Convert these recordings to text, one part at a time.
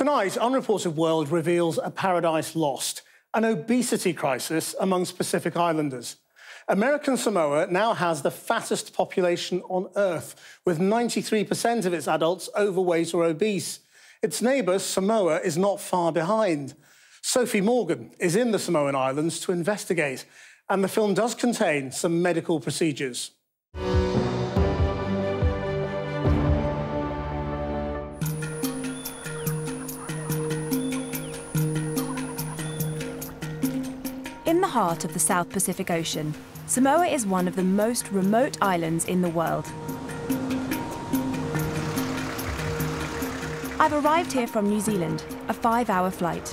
Tonight, Unreported World reveals a paradise lost, an obesity crisis amongst Pacific Islanders. American Samoa now has the fattest population on Earth, with 93% of its adults overweight or obese. Its neighbour, Samoa, is not far behind. Sophie Morgan is in the Samoan Islands to investigate, and the film does contain some medical procedures. In the heart of the South Pacific Ocean, Samoa is one of the most remote islands in the world. I've arrived here from New Zealand, a 5-hour flight.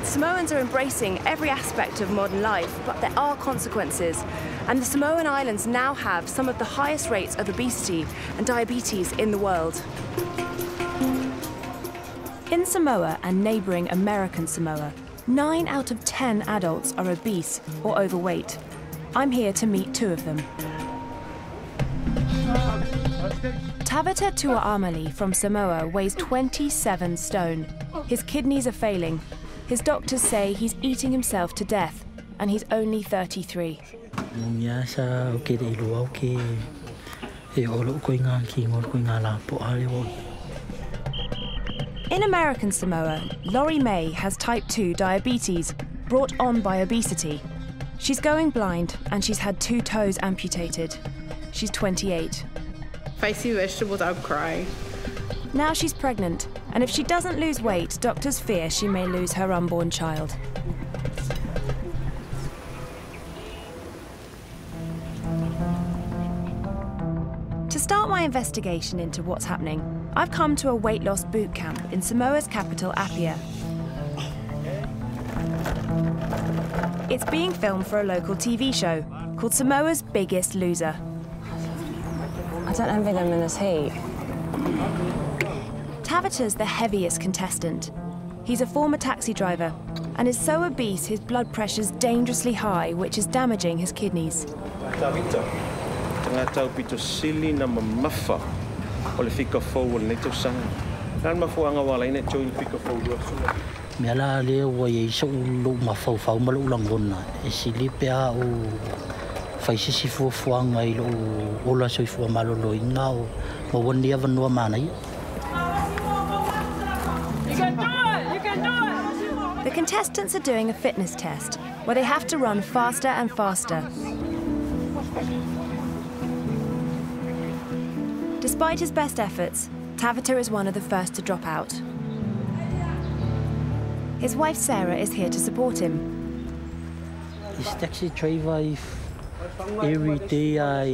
Samoans are embracing every aspect of modern life, but there are consequences. And the Samoan Islands now have some of the highest rates of obesity and diabetes in the world. In Samoa and neighbouring American Samoa, 9 out of 10 adults are obese or overweight. I'm here to meet 2 of them. Tavita Tuaamali from Samoa weighs 27 stone. His kidneys are failing. His doctors say he's eating himself to death, and he's only 33. In American Samoa, Lori May has type 2 diabetes, brought on by obesity. She's going blind and she's had 2 toes amputated. She's 28. If I see vegetables, I'll cry. Now she's pregnant, and if she doesn't lose weight, doctors fear she may lose her unborn child. To start my investigation into what's happening, I've come to a weight loss boot camp in Samoa's capital, Apia. It's being filmed for a local TV show called Samoa's Biggest Loser. I don't envy them in this heat. Tavita's the heaviest contestant. He's a former taxi driver and is so obese his blood pressure's dangerously high, which is damaging his kidneys. The contestants are doing a fitness test where they have to run faster and faster. Despite his best efforts, Tavita is one of the first to drop out. His wife Sarah is here to support him. As taxi driver, every day I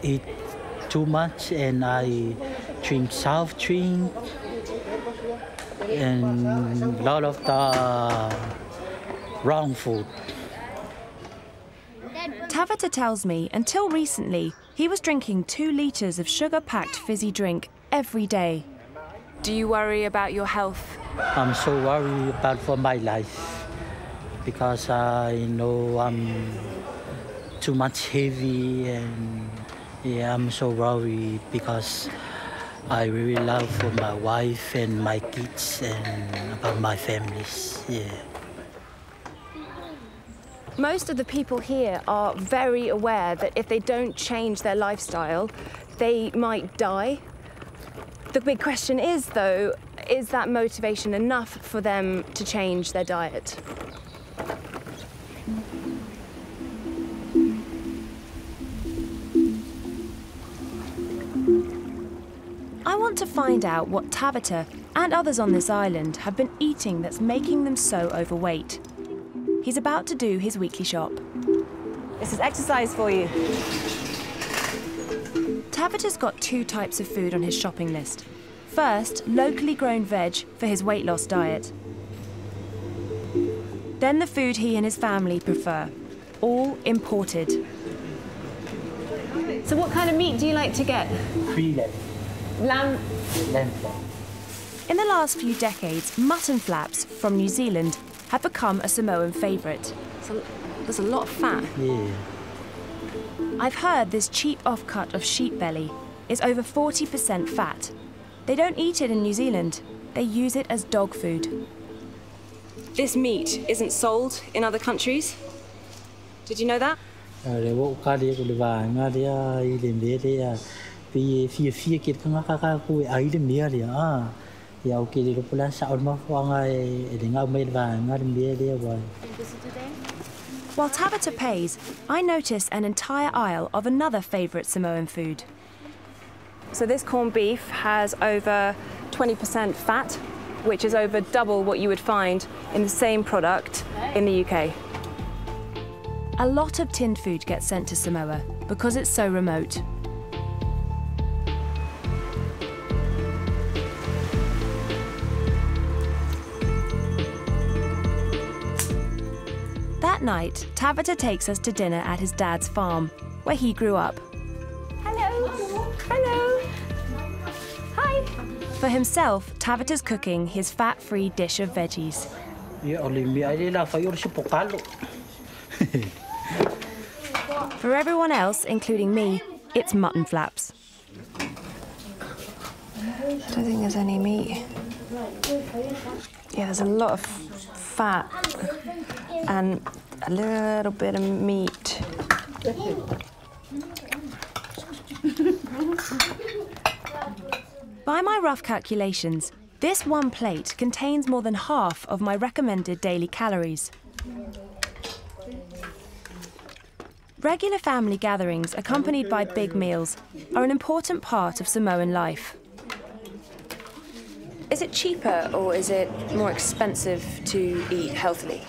eat too much and I drink soft drink and a lot of the wrong food. Tavita tells me until recently he was drinking 2 litres of sugar-packed fizzy drink every day. Do you worry about your health? I'm so worried about for my life because I know I'm too much heavy and yeah, I'm so worried because I really love for my wife and my kids and about my families, yeah. Most of the people here are very aware that if they don't change their lifestyle, they might die. The big question is, though, is that motivation enough for them to change their diet? I want to find out what Tavita and others on this island have been eating that's making them so overweight. He's about to do his weekly shop. This is exercise for you. Tavita's got 2 types of food on his shopping list. First, locally grown veg for his weight loss diet. Then the food he and his family prefer, all imported. So what kind of meat do you like to get? Free Lamb? lamb. In the last few decades, mutton flaps from New Zealand have become a Samoan favourite. So there's a lot of fat. Yeah. I've heard this cheap offcut of sheep belly, is over 40% fat. They don't eat it in New Zealand. They use it as dog food. This meat isn't sold in other countries. Did you know that? While Tabata pays, I notice an entire aisle of another favourite Samoan food. So this corned beef has over 20% fat, which is over double what you would find in the same product in the UK. A lot of tinned food gets sent to Samoa because it's so remote. That night, Tabata takes us to dinner at his dad's farm, where he grew up. Hello. Hello. Hi. For himself, Tabata's cooking his fat-free dish of veggies. For everyone else, including me, it's mutton flaps. I don't think there's any meat. Yeah, there's a lot of fat and a little bit of meat. By my rough calculations, this one plate contains more than half of my recommended daily calories. Regular family gatherings accompanied by big meals are an important part of Samoan life. Is it cheaper or is it more expensive to eat healthily?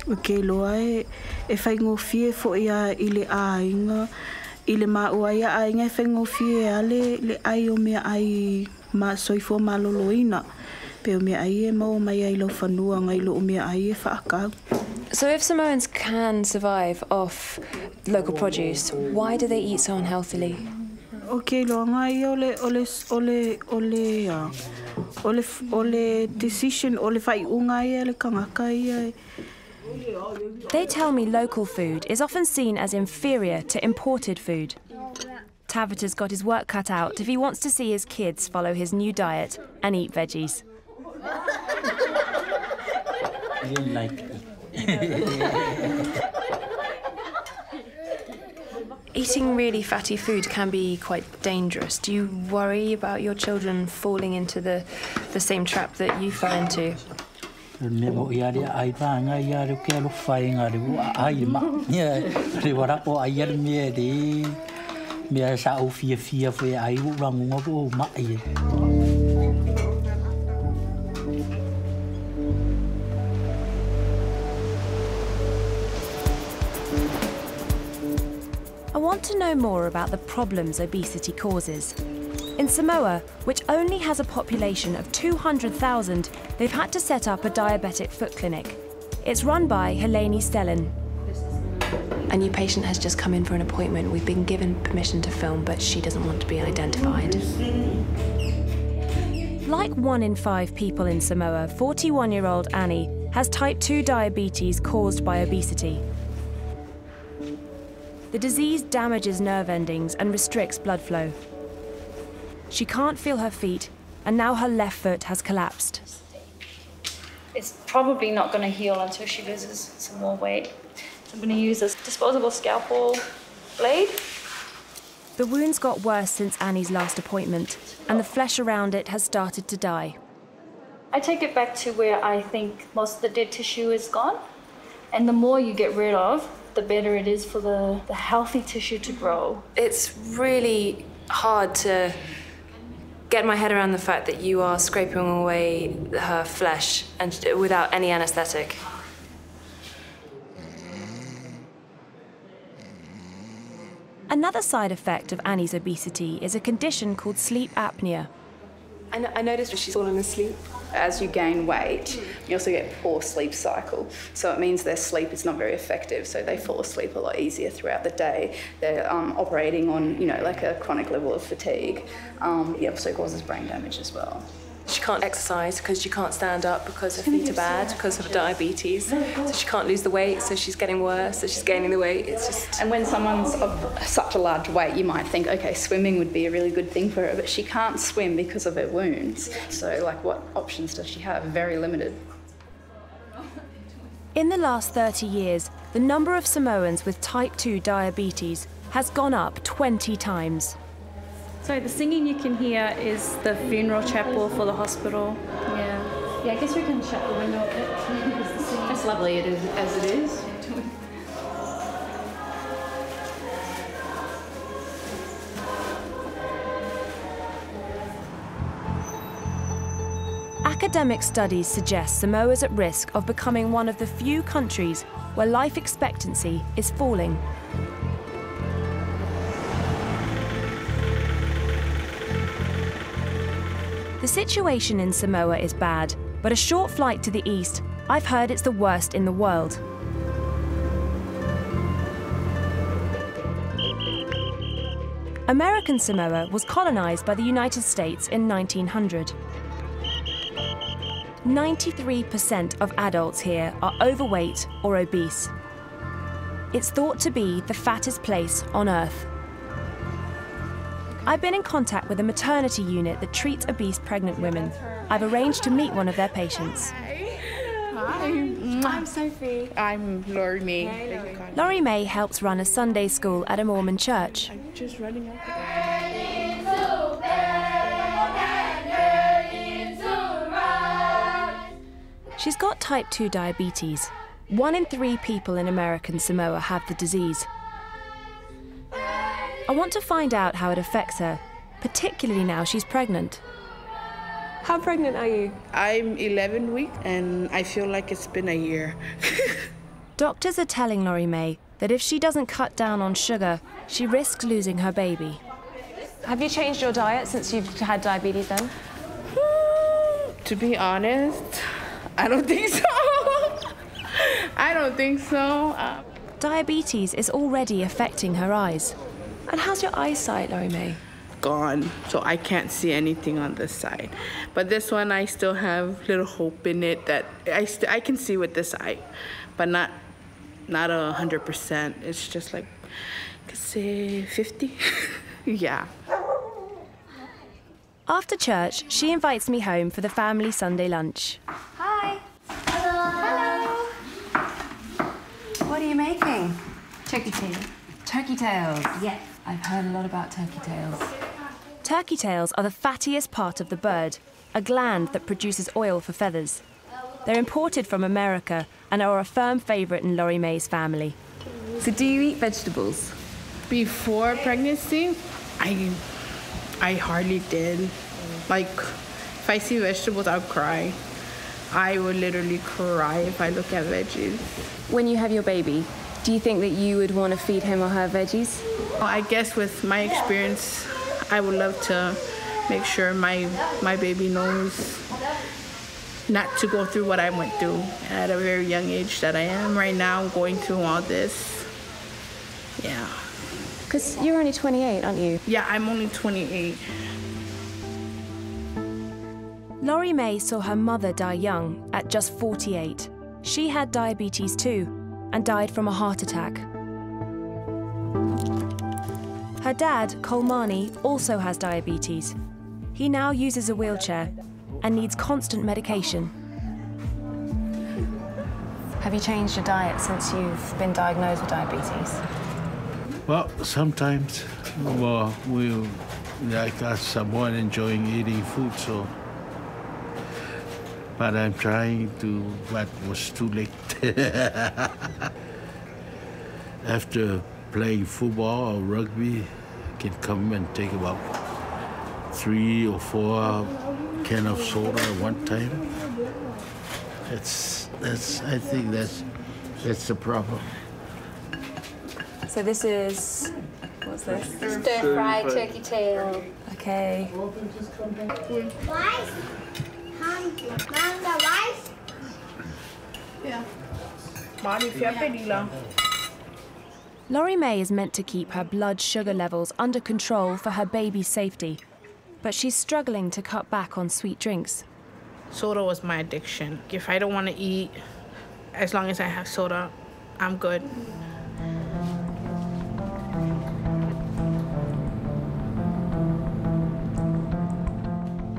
Okay, loai, e whai ngofie fo ia I le ainga, I le maua ia ainga e whai ngofie ale le ai o mea ai ma soifo maloloina, pe o mea ai e mau mai ai lau whanua ngai lo o mea ai e whaakau. So if Samoans can survive off local produce, why do they eat so unhealthily? Okay, lo ngai ole decision ole whai unga ia le kangaka ia. They tell me local food is often seen as inferior to imported food. Tabata's got his work cut out if he wants to see his kids follow his new diet and eat veggies. Eating really fatty food can be quite dangerous. Do you worry about your children falling into the same trap that you fell into? I want to know more about the problems obesity causes. In Samoa, which only has a population of 200,000, they've had to set up a diabetic foot clinic. It's run by Helene Stellan. A new patient has just come in for an appointment. We've been given permission to film, but she doesn't want to be identified. Like 1 in 5 people in Samoa, 41-year-old Annie has type 2 diabetes caused by obesity. The disease damages nerve endings and restricts blood flow. She can't feel her feet, and now her left foot has collapsed. It's probably not going to heal until she loses some more weight. So I'm going to use this disposable scalpel blade. The wound's got worse since Annie's last appointment, and the flesh around it has started to die. I take it back to where I think most of the dead tissue is gone. And the more you get rid of, the better it is for the healthy tissue to grow. It's really hard to get my head around the fact that you are scraping away her flesh and without any anaesthetic. Another side effect of Annie's obesity is a condition called sleep apnea. I noticed when she's falling asleep. As you gain weight, you also get poor sleep cycle. So it means their sleep is not very effective, so they fall asleep a lot easier throughout the day. They're operating on, like a chronic level of fatigue. It also causes brain damage as well. She can't exercise because she can't stand up because her feet are bad because of diabetes. So she can't lose the weight, so she's getting worse, so she's gaining the weight. It's just... And when someone's of such a large weight, you might think, okay, swimming would be a really good thing for her, but she can't swim because of her wounds. So, like, what options does she have? Very limited. In the last 30 years, the number of Samoans with type 2 diabetes has gone up 20 times. So the singing you can hear is the funeral chapel for the hospital. Yeah. Yeah, I guess we can shut the window a bit. That's lovely, it is as it is. Academic studies suggest Samoa is at risk of becoming one of the few countries where life expectancy is falling. The situation in Samoa is bad, but a short flight to the east, I've heard it's the worst in the world. American Samoa was colonized by the United States in 1900. 93% of adults here are overweight or obese. It's thought to be the fattest place on Earth. I've been in contact with a maternity unit that treats obese pregnant women. I've arranged to meet one of their patients. Hi. I'm Sophie. I'm Laurie May. Laurie May helps run a Sunday school at a Mormon church. I'm just running out. She's got type 2 diabetes. 1 in 3 people in American Samoa have the disease. I want to find out how it affects her, particularly now she's pregnant. How pregnant are you? I'm 11 weeks and I feel like it's been a year. Doctors are telling Laurie May that if she doesn't cut down on sugar, she risks losing her baby. Have you changed your diet since you've had diabetes then? To be honest, I don't think so. I don't think so. Diabetes is already affecting her eyes. And how's your eyesight, Laurie May? Gone, so I can't see anything on this side. But this one, I still have little hope in it that I can see with this eye, but not 100%. It's just like, I could say 50. Yeah. After church, she invites me home for the family Sunday lunch. Hi. Hello. What are you making? Turkey tails. Turkey tails. Yes. I've heard a lot about turkey tails. Turkey tails are the fattiest part of the bird, a gland that produces oil for feathers. They're imported from America and are a firm favourite in Laurie May's family. So do you eat vegetables? Before pregnancy, I hardly did. Like, if I see vegetables, I'll cry. I would literally cry if I look at veggies. When you have your baby, do you think that you would want to feed him or her veggies? I guess with my experience, I would love to make sure my baby knows not to go through what I went through at a very young age that I am right now, going through all this. Yeah. Because you're only 28, aren't you? Yeah, I'm only 28. Laurie May saw her mother die young at just 48. She had diabetes too and died from a heart attack. Her dad, Kolmani, also has diabetes. He now uses a wheelchair and needs constant medication. Have you changed your diet since you've been diagnosed with diabetes? Well, sometimes we like us Samoan enjoying eating food, so. But I'm trying to, but it was too late. After playing football or rugby, can come and take about 3 or 4 cans of soda at one time. I think that's the problem. So this is, what's this? Stir-fried turkey tail. Okay. Rice? Mom, rice? Yeah. Mommy, fiapelila. Laurie May is meant to keep her blood sugar levels under control for her baby's safety. but she's struggling to cut back on sweet drinks. Soda was my addiction. If I don't want to eat, as long as I have soda, I'm good.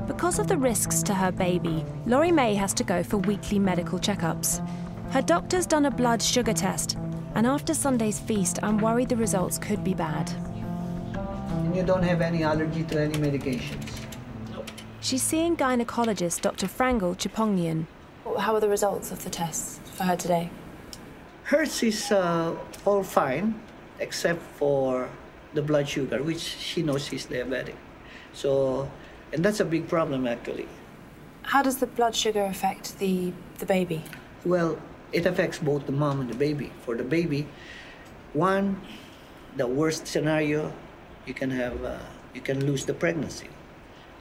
Because of the risks to her baby, Laurie May has to go for weekly medical checkups. Her doctor's done a blood sugar test, and after Sunday's feast, I'm worried the results could be bad. And you don't have any allergy to any medications? She's seeing gynecologist Dr. Frangal Chipongnian. How are the results of the tests for her today? Hers is all fine, except for the blood sugar, which she knows she's diabetic. So, and that's a big problem, actually. How does the blood sugar affect the baby? Well, it affects both the mom and the baby. For the baby, one, the worst scenario, you can lose the pregnancy.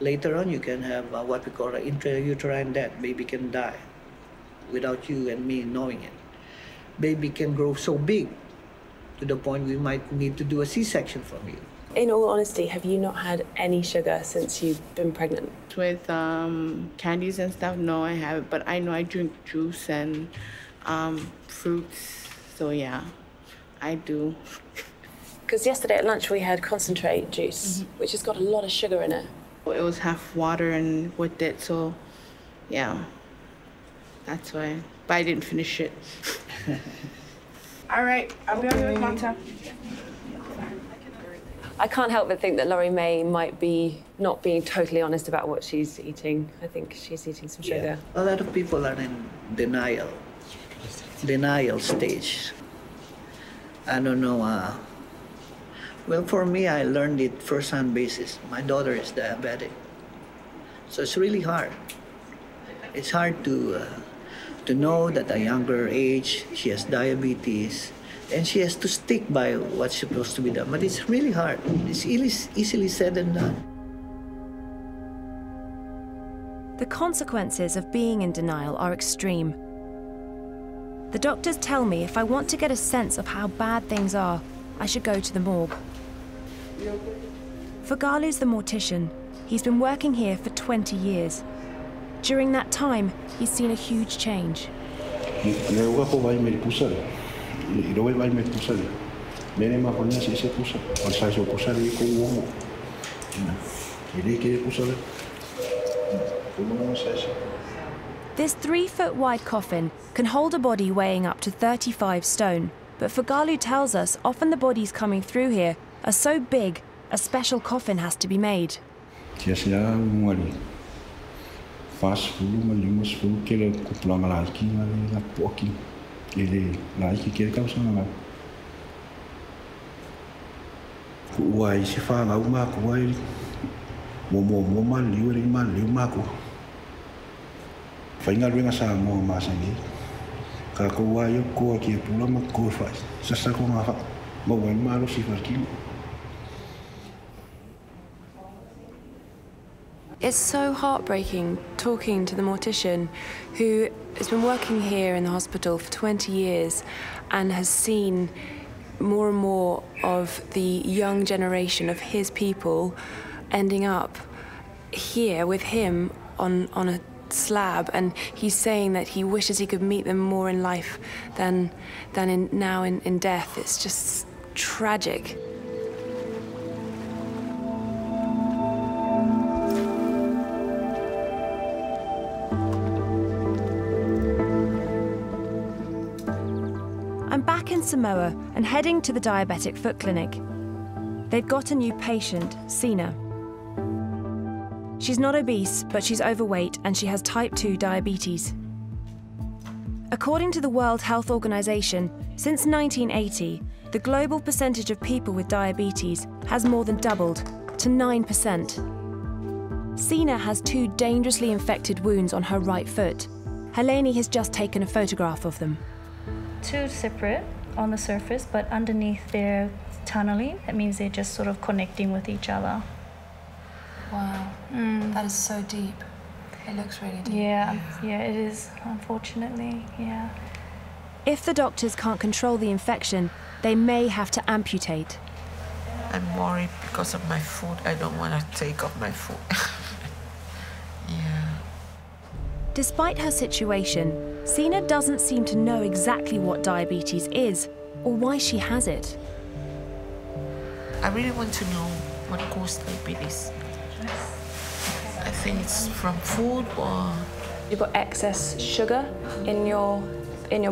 Later on, you can have what we call an intrauterine death. Baby can die without you and me knowing it. Baby can grow so big to the point we might need to do a C-section from you. In all honesty, have you not had any sugar since you've been pregnant? With candies and stuff, no, I haven't. But I know I drink juice and fruits, so yeah, I do. Because yesterday at lunch we had concentrate juice, which has got a lot of sugar in it. It was half water and with it, so yeah, that's why. But I didn't finish it. All right, I'll be on with Monta. I can't help but think that Laurie May might be not being totally honest about what she's eating. I think she's eating some sugar. Yeah. A lot of people are in denial stage. I don't know. Well, for me, I learned it first-hand basis. My daughter is diabetic, so it's really hard. It's hard to know that at a younger age she has diabetes, and she has to stick by what's supposed to be done. But it's really hard. It's easily said and done. The consequences of being in denial are extreme. The doctors tell me if I want to get a sense of how bad things are, I should go to the morgue. Fagalu's the mortician. He's been working here for 20 years. During that time, he's seen a huge change. This 3-foot-wide coffin can hold a body weighing up to 35 stone, but Fagalu tells us often the bodies coming through here are so big, a special coffin has to be made. It's so heartbreaking talking to the mortician who has been working here in the hospital for 20 years and has seen more and more of the young generation of his people ending up here with him on a slab, and he's saying that he wishes he could meet them more in life than in death. It's just tragic. I'm back in Samoa and heading to the diabetic foot clinic. They've got a new patient, Sina. She's not obese, but she's overweight and she has type 2 diabetes. According to the World Health Organization, since 1980, the global percentage of people with diabetes has more than doubled to 9%. Sina has 2 dangerously infected wounds on her right foot. Helene has just taken a photograph of them. 2 separate on the surface, but underneath they're tunneling. That means they're just sort of connecting with each other. Wow, that is so deep. It looks really deep. Yeah, it is, unfortunately, yeah. If the doctors can't control the infection, they may have to amputate. I'm worried because of my food. I don't want to take off my food. Yeah. Despite her situation, Sina doesn't seem to know exactly what diabetes is or why she has it. I really want to know what causes diabetes. I think it's from food or... You've got excess sugar in your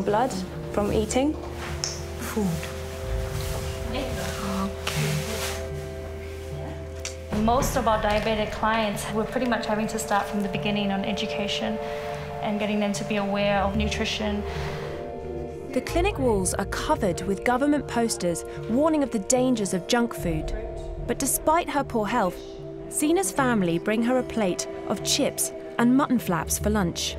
blood from eating? Food. Most of our diabetic clients, we're pretty much having to start from the beginning on education and getting them to be aware of nutrition. The clinic walls are covered with government posters warning of the dangers of junk food. But despite her poor health, Sina's family bring her a plate of chips and mutton flaps for lunch.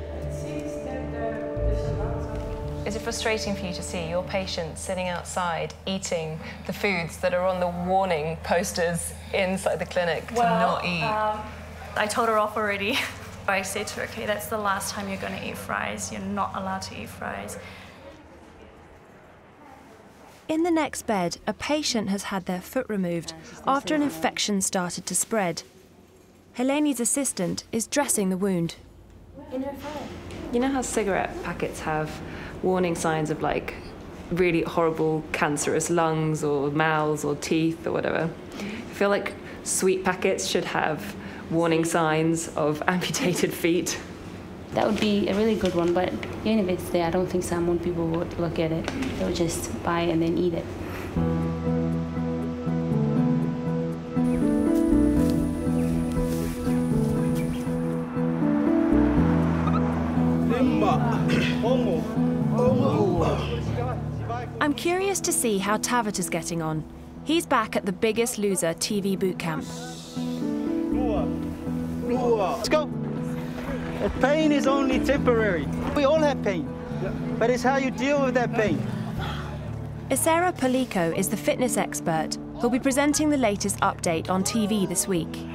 Is it frustrating for you to see your patients sitting outside eating the foods that are on the warning posters inside the clinic to not eat? I told her off already. I said to her, okay, that's the last time you're going to eat fries. You're not allowed to eat fries. In the next bed, a patient has had their foot removed after an infection started to spread. Helene's assistant is dressing the wound. You know how cigarette packets have warning signs of like really horrible cancerous lungs or mouths or teeth or whatever? I feel like sweet packets should have warning signs of amputated feet. That would be a really good one, but even if it's there, I don't think Samoan people would look at it. They would just buy and then eat it. I'm curious to see how Tavita's getting on. He's back at the Biggest Loser TV boot camp. Let's go. That pain is only temporary. We all have pain, but it's how you deal with that pain. Isera Paliko is the fitness expert who'll be presenting the latest update on TV this week.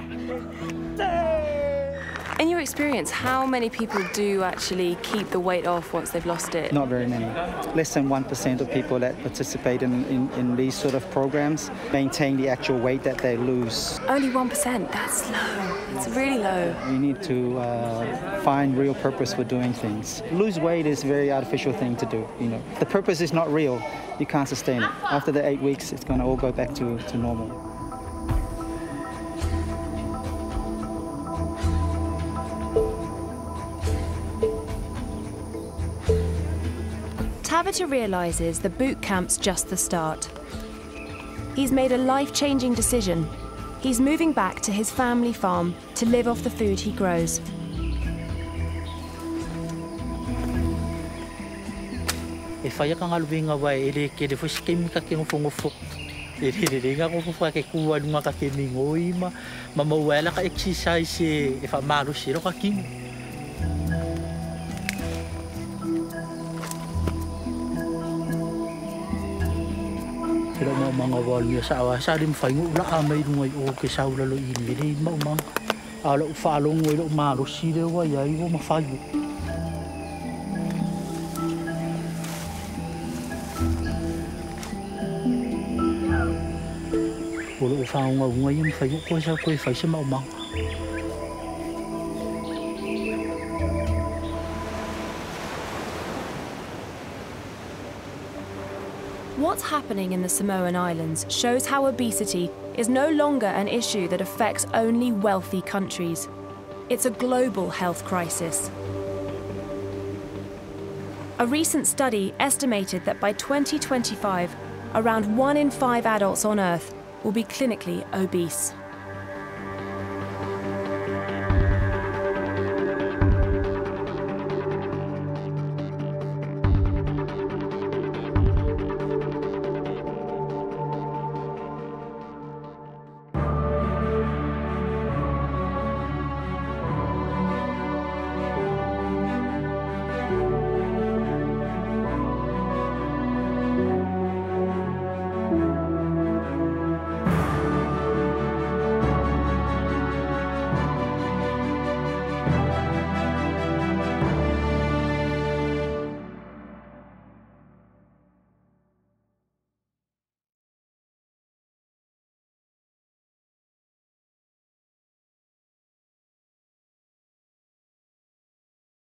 In your experience, how many people do actually keep the weight off once they've lost it? Not very many. Less than 1% of people that participate in these sort of programs maintain the actual weight that they lose. Only 1%, that's low. It's really low. We need to find real purpose for doing things. Lose weight is a very artificial thing to do. You know, the purpose is not real. You can't sustain it. After the 8 weeks, it's going to all go back to normal. Tavita realises the boot camp's just the start. He's made a life-changing decision. He's moving back to his family farm to live off the food he grows. If I can alwing away, it can if we skim cacking from a foot. It hit a like a cool macaking oima, Mamma well exercise if a maru king. Pero mga wal niya sa awa sa dim fay ngula amay ngoy o ke sa ulo ini mo mang alo falo ngoy lo maru sire wa yai wo mafayu ulo fa ngoy yung fayu ko sa ko fay sa mang. What's happening in the Samoan Islands shows how obesity is no longer an issue that affects only wealthy countries. It's a global health crisis. A recent study estimated that by 2025, around 1 in 5 adults on Earth will be clinically obese.